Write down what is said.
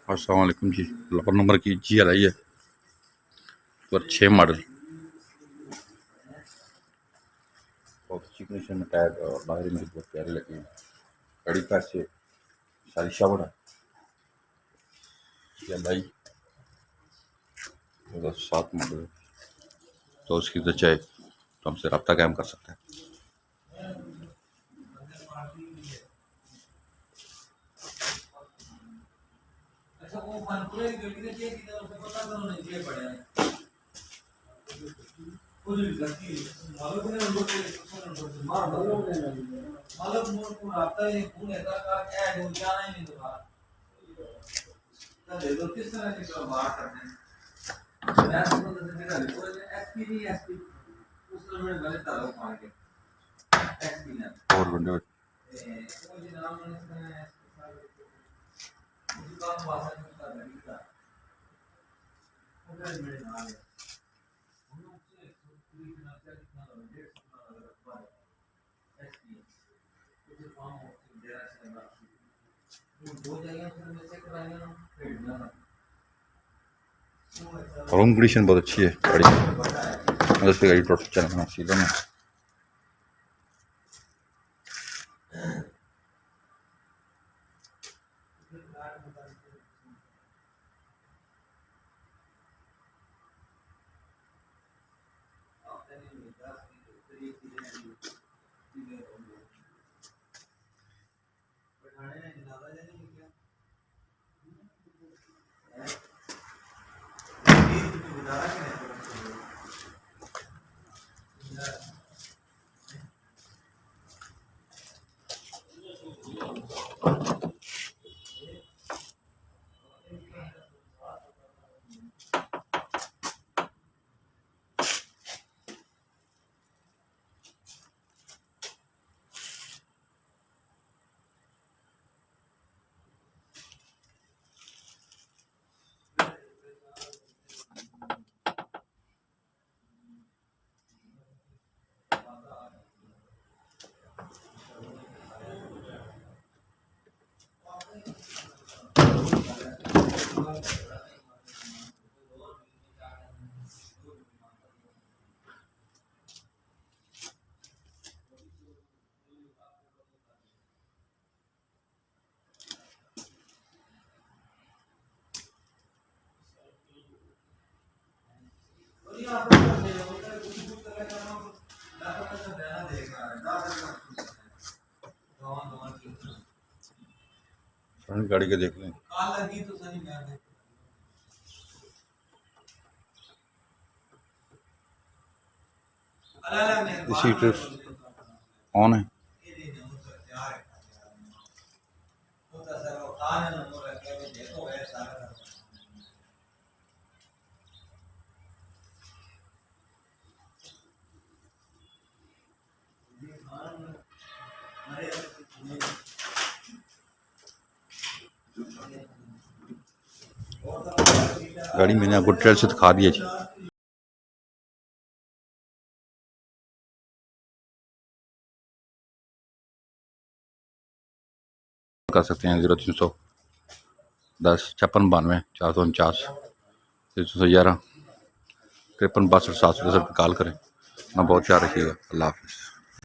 अस्सलाम वालेकुम जी। लाहौर नंबर की GL आई है और 6 मॉडल। बहुत अच्छी कंडीशन में टायर और बाहरी मुझे बहुत प्यारे लगे हैं। गाड़ी का से सारी शावर है। GL आई 2007 मॉडल, तो उसकी तो चाहे तो हमसे रब्ता कायम कर सकता है। और विंडो रूम कंडीशन बहुत अच्छी है गाड़ी में। उसकी गाड़ी टोटल चलना सीधा में। फ्रंट गाड़ी के देख लें। इसी ट्रिप ऑन है। गाड़ी मैंने आपको ट्रेल से दिखा दिया जी। कर सकते हैं 0310 5692 449 311 5362 710 कॉल करें ना। बहुत चाह रखिएगा। अल्लाह हाफिज़।